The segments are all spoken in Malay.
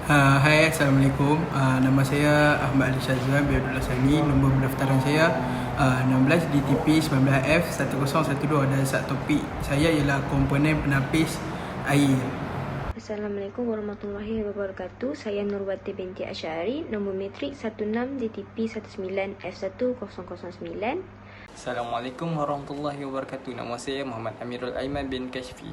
Hai, Assalamualaikum. Nama saya Ahmad Ali Syazwan bin Abdullah Sani. Nombor pendaftaran saya 16 DTP 19F 1012 dan sat topik saya ialah komponen penapis air. Assalamualaikum warahmatullahi wabarakatuh. Saya Nurwati binti Asyari, nombor matrik 16 DTP 19F1009. Assalamualaikum warahmatullahi wabarakatuh. Nama saya Muhammad Amirul Aiman bin Kashfi.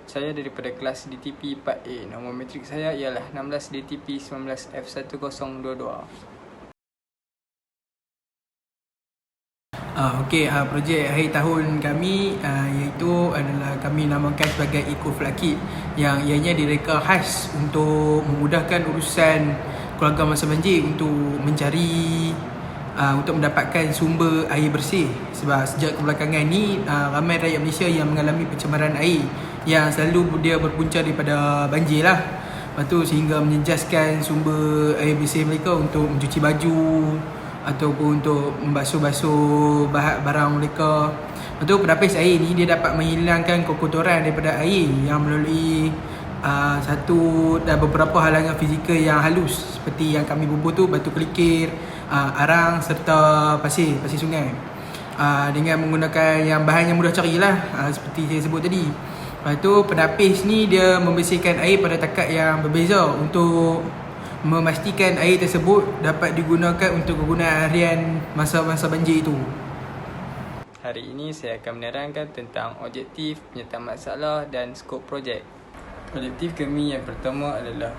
Saya daripada kelas DTP 4A. Nombor matrik saya ialah 16 DTP 19F1022. Projek akhir tahun kami iaitu adalah kami namakan sebagai Eco Flood Kit, yang ianya direka khas untuk memudahkan urusan keluarga masa banjir untuk mencari untuk mendapatkan sumber air bersih. Sebab sejak kebelakangan ni ramai rakyat Malaysia yang mengalami pencemaran air yang selalu dia berpunca daripada banjir lah. Lepas tu sehingga menjejaskan sumber air bersih mereka untuk mencuci baju ataupun untuk membasuh-basuh barang mereka. Lepas tu penapis air ni dia dapat menghilangkan kekotoran daripada air yang melalui satu dan beberapa halangan fizikal yang halus seperti yang kami bubuh tu, batu kelikir, arang serta pasir sungai, dengan menggunakan yang bahan yang mudah cari lah, seperti saya sebut tadi. Lepas tu penapis ni dia membersihkan air pada takat yang berbeza untuk memastikan air tersebut dapat digunakan untuk kegunaan harian masa-masa banjir itu. Hari ini saya akan menerangkan tentang objektif, penyertaan masalah dan skop projek. Objektif kami yang pertama adalah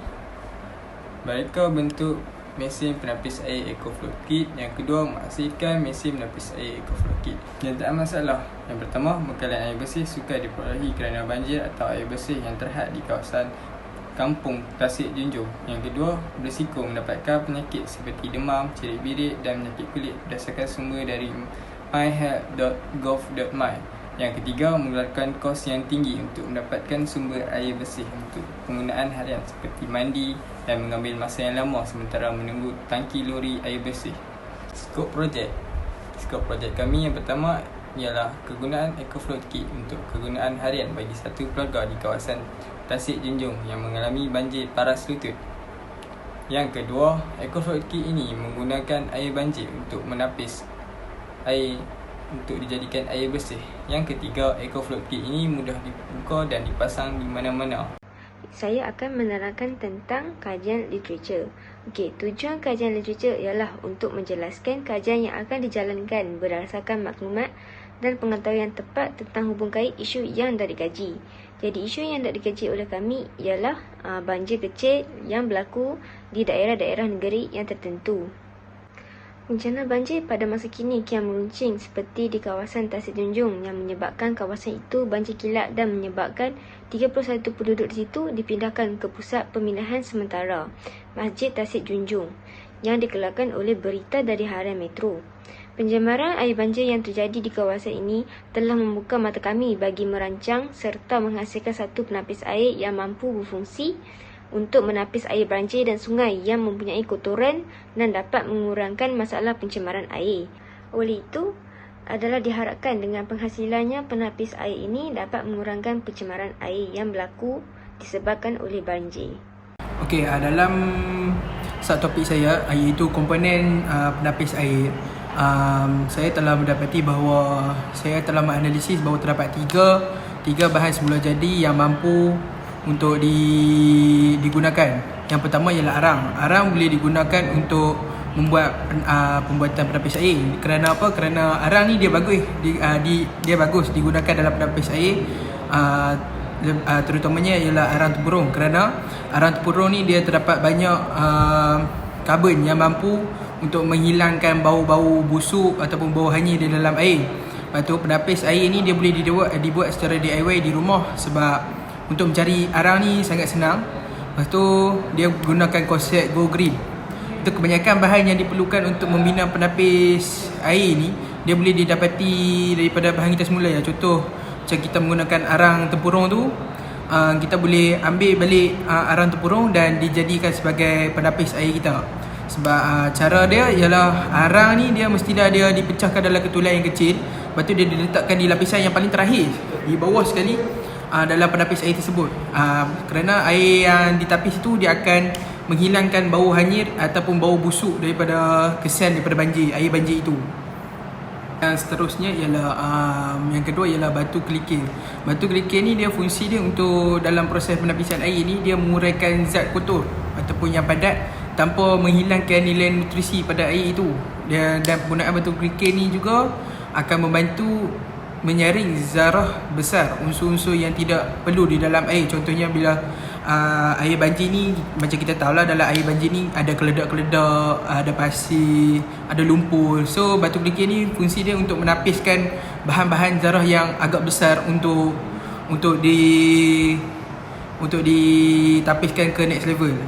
mereka bentuk mesin penapis air Eco Flood Kit. Yang kedua, menghasilkan mesin penapis air Eco Flood Kit. Penyertaan masalah. Yang pertama, bekalan air bersih sukar diperolehi kerana banjir atau air bersih yang terhad di kawasan kampung Tasik Junjung. Yang kedua, berisiko mendapatkan penyakit seperti demam, cerit birit dan penyakit kulit berdasarkan sumber dari myhealth.gov.my. Yang ketiga, mengeluarkan kos yang tinggi untuk mendapatkan sumber air bersih untuk penggunaan harian seperti mandi dan mengambil masa yang lama sementara menunggu tangki lori air bersih. Skop projek. Skop projek kami yang pertama ialah kegunaan Eco Flood Kit untuk kegunaan harian bagi satu keluarga di kawasan Tasik Junjung yang mengalami banjir paras lutut. Yang kedua, Eco Flood Kit ini menggunakan air banjir untuk menapis air untuk dijadikan air bersih. Yang ketiga, Eco Flood Kit ini mudah dibuka dan dipasang di mana-mana. Saya akan menerangkan tentang kajian literature. Tujuan kajian literature ialah untuk menjelaskan kajian yang akan dijalankan berdasarkan maklumat dan pengetahuan tepat tentang hubung kait isu yang dah dikaji. Jadi isu yang dah dikaji oleh kami ialah banjir kecil yang berlaku di daerah-daerah negeri yang tertentu. Bencana banjir pada masa kini kian meruncing seperti di kawasan Tasik Junjung yang menyebabkan kawasan itu banjir kilat dan menyebabkan 31 penduduk di situ dipindahkan ke pusat pemindahan sementara Masjid Tasik Junjung yang dikeluarkan oleh berita dari Harian Metro. Pencemaran air banjir yang terjadi di kawasan ini telah membuka mata kami bagi merancang serta menghasilkan satu penapis air yang mampu berfungsi untuk menapis air banjir dan sungai yang mempunyai kotoran dan dapat mengurangkan masalah pencemaran air. Oleh itu, adalah diharapkan dengan penghasilannya penapis air ini dapat mengurangkan pencemaran air yang berlaku disebabkan oleh banjir. Dalam sat topik saya iaitu komponen penapis air, saya telah mendapati bahawa saya telah menganalisis bahawa terdapat tiga bahan semula jadi yang mampu untuk digunakan. Yang pertama ialah arang. Arang boleh digunakan untuk membuat pembuatan penapis air. Kerana apa? Kerana arang ni dia bagus digunakan dalam penapis air. Terutamanya ialah arang tempurung. Kerana arang tempurung ni dia terdapat banyak karbon yang mampu untuk menghilangkan bau-bau busuk ataupun bau hanyir di dalam air. Lepas tu penapis air ni dia boleh dibuat secara DIY di rumah, sebab untuk mencari arang ni sangat senang. Lepas tu dia gunakan konsep Go Green. Itu kebanyakan bahan yang diperlukan untuk membina penapis air ni dia boleh didapati daripada bahan kita semula ya. Contoh macam kita menggunakan arang tempurung tu, kita boleh ambil balik arang tempurung dan dijadikan sebagai penapis air kita. Sebab cara dia ialah arang ni dia mestilah dia dipecahkan dalam ketulan yang kecil. Lepas tu dia diletakkan di lapisan yang paling terakhir, di bawah sekali dalam penapis air tersebut. Kerana air yang ditapis itu dia akan menghilangkan bau hanyir ataupun bau busuk daripada kesan daripada banjir, air banjir itu. Yang seterusnya ialah yang kedua ialah batu kerikil. Batu kerikil ni dia fungsi dia untuk dalam proses penapisan air ni, dia menguraikan zat kotor ataupun yang padat tanpa menghilangkan nilai nutrisi pada air itu. Dan penggunaan batu kerikil ni juga akan membantu menyaring zarah besar, unsur-unsur yang tidak perlu di dalam air. Contohnya bila air banjir ni, macam kita tahu lah, dalam air banjir ni ada keledak-keledak, ada pasir, ada lumpur. So batu kerikil ni fungsi dia untuk menapiskan bahan-bahan zarah yang agak besar untuk ditapiskan ke next level.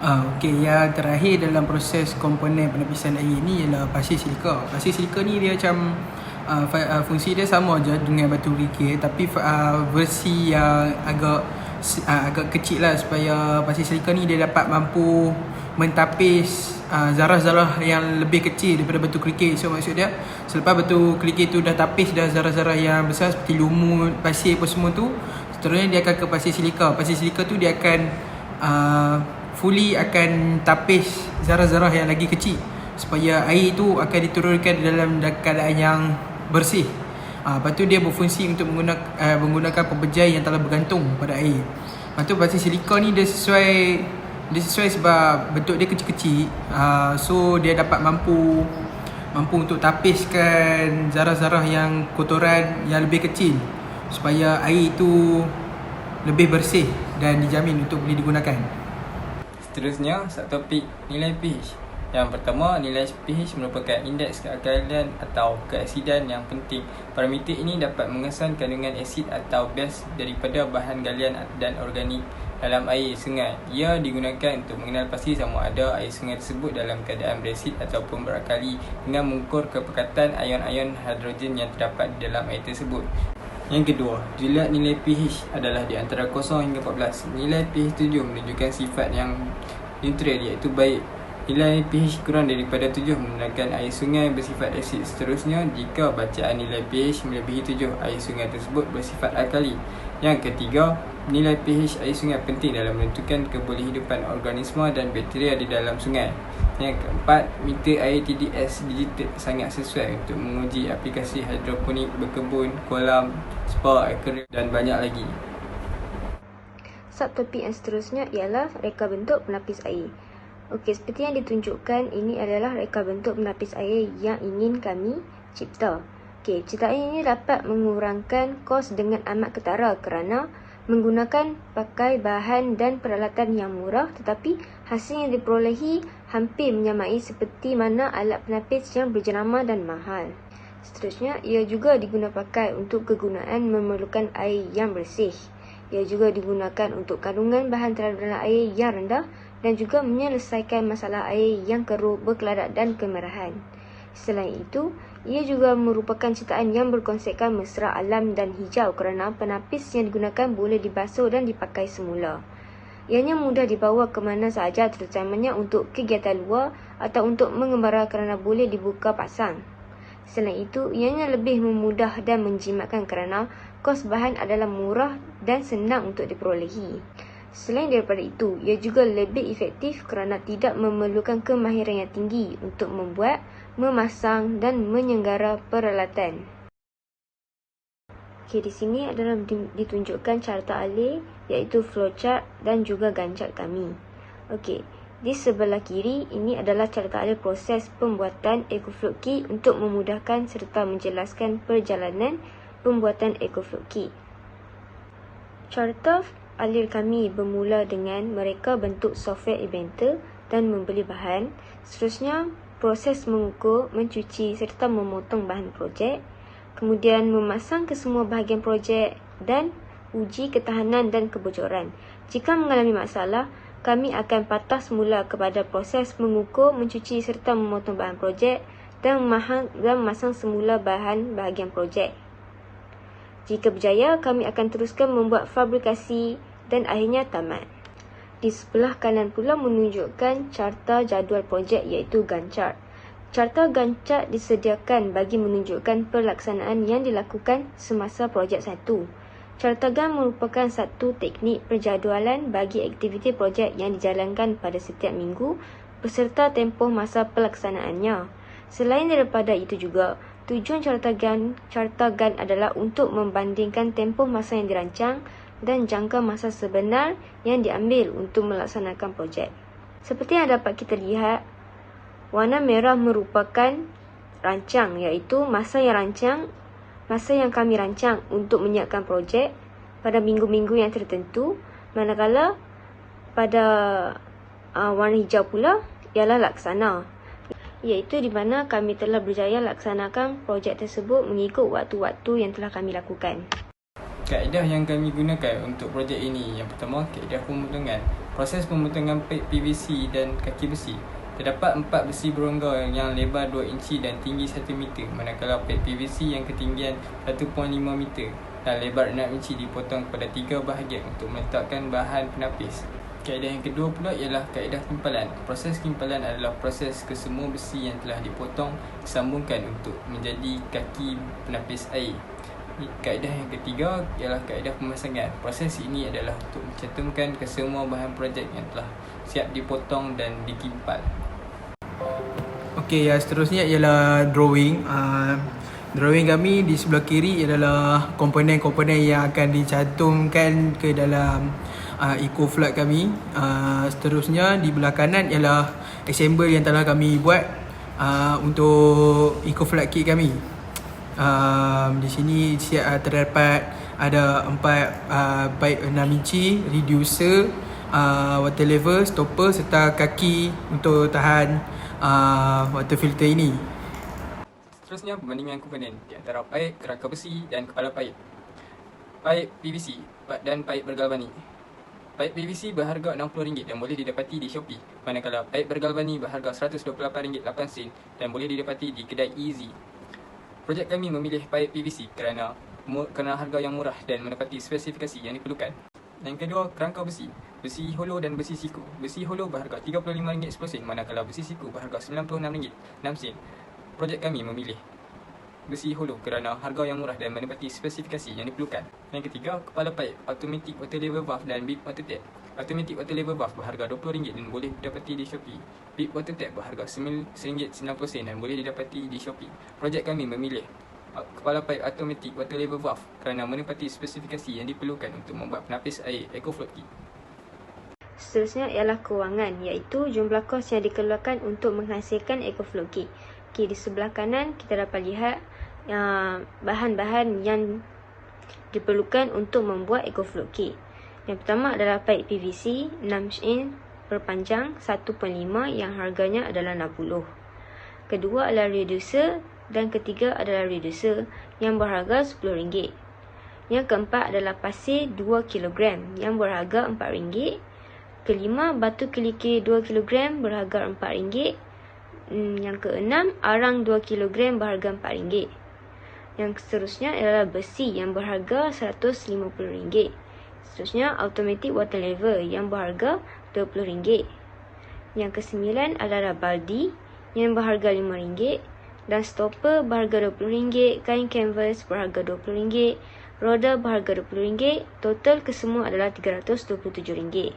Okey, yang terakhir dalam proses komponen penapisan air ni ialah pasir silika. Pasir silika ni dia macam fungsi dia sama je dengan batu kerikil, tapi versi yang agak kecil lah, supaya pasir silika ni dia dapat mampu mentapis zarah-zarah yang lebih kecil daripada batu kerikil. So maksud dia, selepas batu kerikil tu dah tapis dah zarah-zarah yang besar seperti lumut, pasir apa semua tu, seterusnya dia akan ke pasir silika. Pasir silika tu dia akan fully akan tapis zarah-zarah yang lagi kecil, supaya air itu akan diturunkan dalam keadaan yang bersih. Lepas tu dia berfungsi untuk menggunakan pembejai yang telah bergantung pada air. Lepas tu pasir silika ni dia sesuai sebab bentuk dia kecil-kecil, so dia dapat mampu untuk tapiskan zarah-zarah yang kotoran yang lebih kecil, supaya air itu lebih bersih dan dijamin untuk boleh digunakan. Seterusnya, subtopik nilai pH. Yang pertama, nilai pH merupakan indeks kealkalan atau keasidan yang penting. Parameter ini dapat mengesan kandungan asid atau base daripada bahan galian dan organik dalam air sungai. Ia digunakan untuk mengenal pasti sama ada air sungai tersebut dalam keadaan berasid ataupun beralkali, dengan mengukur kepekatan ion-ion hidrogen yang terdapat di dalam air tersebut. Yang kedua, dilihat nilai pH adalah di antara 0 hingga 14. Nilai pH 7 menunjukkan sifat yang neutral, iaitu baik. Nilai pH kurang daripada 7 menandakan air sungai bersifat asid. Seterusnya, jika bacaan nilai pH melebihi 7, air sungai tersebut bersifat alkali. Yang ketiga, nilai pH air sungai penting dalam menentukan kebolehhidupan organisma dan bakteria di dalam sungai. Yang keempat, meter air TDS digital sangat sesuai untuk menguji aplikasi hidroponik, berkebun, kolam, spa, akuarium dan banyak lagi. Subtopik yang seterusnya ialah reka bentuk penapis air. Okey, seperti yang ditunjukkan, ini adalah reka bentuk penapis air yang ingin kami cipta. Okey, ciptaan ini dapat mengurangkan kos dengan amat ketara kerana menggunakan pakai bahan dan peralatan yang murah, tetapi hasil yang diperolehi hampir menyamai seperti mana alat penapis yang berjenama dan mahal. Seterusnya, ia juga digunakan pakai untuk kegunaan memerlukan air yang bersih. Ia juga digunakan untuk kandungan bahan terhadap dalam air yang rendah dan juga menyelesaikan masalah air yang keruh, berkeladak dan kemerahan. Selain itu, ia juga merupakan ciptaan yang berkonsepkan mesra alam dan hijau kerana penapis yang digunakan boleh dibasuh dan dipakai semula. Ianya mudah dibawa ke mana sahaja, terutamanya untuk kegiatan luar atau untuk mengembara kerana boleh dibuka pasang. Selain itu, ianya lebih memudah dan menjimatkan kerana kos bahan adalah murah dan senang untuk diperolehi. Selain daripada itu, ia juga lebih efektif kerana tidak memerlukan kemahiran yang tinggi untuk membuat, memasang dan menyenggara peralatan. Okey, di sini adalah ditunjukkan carta alih, iaitu flowchart dan juga Gantt chart kami. Okey, di sebelah kiri ini adalah carta alih proses pembuatan EcoFloat Kit untuk memudahkan serta menjelaskan perjalanan pembuatan EcoFloat Kit. Carta alih kami bermula dengan mereka bentuk software Inventor dan membeli bahan. Seterusnya, proses mengukur, mencuci serta memotong bahan projek. Kemudian memasang ke semua bahagian projek dan uji ketahanan dan kebocoran. Jika mengalami masalah, kami akan patah semula kepada proses mengukur, mencuci serta memotong bahan projek dan memasang semula bahagian projek. Jika berjaya, kami akan teruskan membuat fabrikasi dan akhirnya tamat. Di sebelah kanan pula menunjukkan carta jadual projek, iaitu Gantt chart. Carta Gantt chart disediakan bagi menunjukkan pelaksanaan yang dilakukan semasa projek satu. Cartagan merupakan satu teknik perjadualan bagi aktiviti projek yang dijalankan pada setiap minggu beserta tempoh masa pelaksanaannya. Selain daripada itu juga, tujuan cartagan adalah untuk membandingkan tempoh masa yang dirancang dan jangka masa sebenar yang diambil untuk melaksanakan projek. Seperti yang dapat kita lihat, warna merah merupakan rancang, iaitu masa yang kami rancang untuk menyiapkan projek pada minggu-minggu yang tertentu, manakala pada warna hijau pula ialah laksana, iaitu di mana kami telah berjaya laksanakan projek tersebut mengikut waktu-waktu yang telah kami lakukan. Kaedah yang kami gunakan untuk projek ini, yang pertama, kaedah pemotongan. Proses pemotongan pipe PVC dan kaki besi. Terdapat 4 besi berongga yang lebar 2 inci dan tinggi 1 meter, manakala pipe PVC yang ketinggian 1.5 meter dan lebar 6 inci dipotong kepada 3 bahagian untuk meletakkan bahan penapis. Kaedah yang kedua pula ialah kaedah timpalan. Proses timpalan adalah proses kesemua besi yang telah dipotong disambungkan untuk menjadi kaki penapis air. Kaedah yang ketiga ialah kaedah pemasangan. Proses ini adalah untuk mencantumkan kesemua bahan projek yang telah siap dipotong dan dikimpal. Okey, yang seterusnya ialah drawing. Drawing kami di sebelah kiri adalah komponen-komponen yang akan dicantumkan ke dalam EcoFlood kami. Seterusnya di belah kanan ialah assemble yang telah kami buat untuk EcoFlood kit kami. Di sini terdapat ada 4 pipe 6 inci, reducer, water level, stopper serta kaki untuk tahan water filter ini. Seterusnya, perbandingan komponen di antara pipe, kerangka besi dan kepala pipe. Pipe PVC dan pipe bergalvani. Pipe PVC berharga RM60 dan boleh didapati di Shopee, manakala pipe bergalvani berharga RM128.8 dan boleh didapati di kedai Easy. Projek kami memilih pipe PVC kerana harga yang murah dan menepati spesifikasi yang diperlukan. Yang kedua, kerangka besi. Besi holo dan besi siku. Besi holo berharga RM35.10, manakala besi siku berharga RM96.6. Projek kami memilih besi holo kerana harga yang murah dan menepati spesifikasi yang diperlukan. Yang ketiga, kepala pipe automatic water level valve dan bib water tap. Automatic water level valve berharga RM20 dan boleh didapati di Shopee. Bib water tap berharga RM9.90 dan boleh didapati di Shopee. Projek kami memilih kepala pipe automatic water level valve kerana menepati spesifikasi yang diperlukan untuk membuat penapis air EcoFlood kit. Seterusnya ialah kewangan, iaitu jumlah kos yang dikeluarkan untuk menghasilkan EcoFlood kit. Okey, di sebelah kanan kita dapat lihat bahan-bahan yang diperlukan untuk membuat EcoFlood kit. Yang pertama adalah pipe PVC 6 in berpanjang 1.5 yang harganya adalah RM60. Kedua adalah reducer dan ketiga adalah reducer yang berharga RM10. Yang keempat adalah pasir 2 kg yang berharga RM4. Kelima, batu kerikil 2 kg berharga RM4. Yang keenam, arang 2 kg berharga RM4. Yang seterusnya adalah besi yang berharga RM150. Seterusnya, automatic water level yang berharga RM20. Yang kesembilan adalah baldi yang berharga RM5 dan stopper berharga RM20, kain canvas berharga RM20, roda berharga RM20. Total kesemua adalah RM327.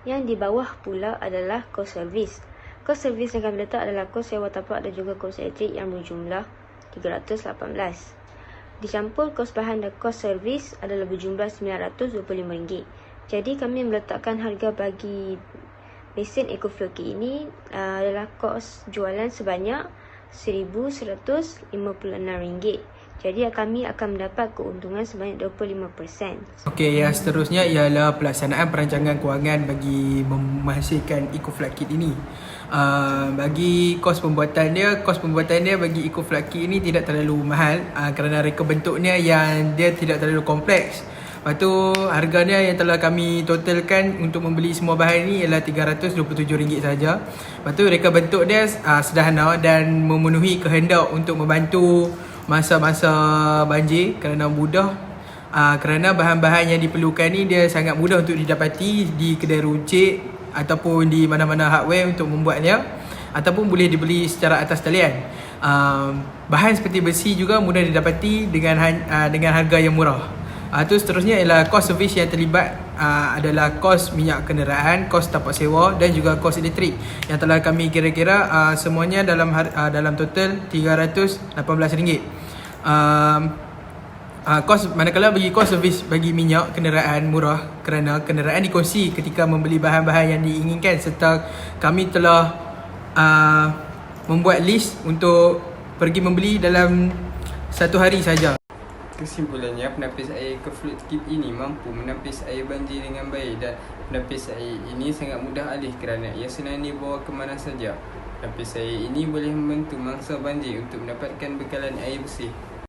Yang di bawah pula adalah kos servis. Kos servis yang kami letak adalah kos sewa tapak dan juga kos elektrik yang berjumlah RM318. Dicampur kos bahan dan kos servis adalah berjumlah RM925. Jadi kami meletakkan harga bagi mesin EcoFlood kit ini adalah kos jualan sebanyak RM1,156. Jadi kami akan mendapat keuntungan sebanyak 25%. Okey, yang seterusnya ialah pelaksanaan perancangan kewangan bagi menghasilkan EcoFlood kit ini. Bagi kos pembuatan dia bagi EcoFlood kit ini tidak terlalu mahal kerana reka bentuknya yang dia tidak terlalu kompleks. Lepas tu harganya yang telah kami totalkan untuk membeli semua bahan ni ialah RM327 saja. Lepas tu reka bentuk dia sederhana dan memenuhi kehendak untuk membantu masa-masa banjir kerana mudah kerana bahan-bahan yang diperlukan ni dia sangat mudah untuk didapati di kedai runcit ataupun di mana-mana hardware untuk membuatnya, ataupun boleh dibeli secara atas talian. Bahan seperti besi juga mudah didapati dengan harga yang murah. Tu seterusnya ialah kos servis yang terlibat adalah kos minyak kenderaan, kos tapak sewa dan juga kos elektrik yang telah kami kira-kira semuanya dalam total RM318. Manakala bagi kos servis bagi minyak kenderaan murah kerana kenderaan dikongsi ketika membeli bahan-bahan yang diinginkan, serta kami telah membuat list untuk pergi membeli dalam satu hari saja. Kesimpulannya, penapis air ke float tube ini mampu menapis air banjir dengan baik, dan penapis air ini sangat mudah alih kerana ia senang dibawa ke mana saja. Penapis air ini boleh membantu mangsa banjir untuk mendapatkan bekalan air bersih.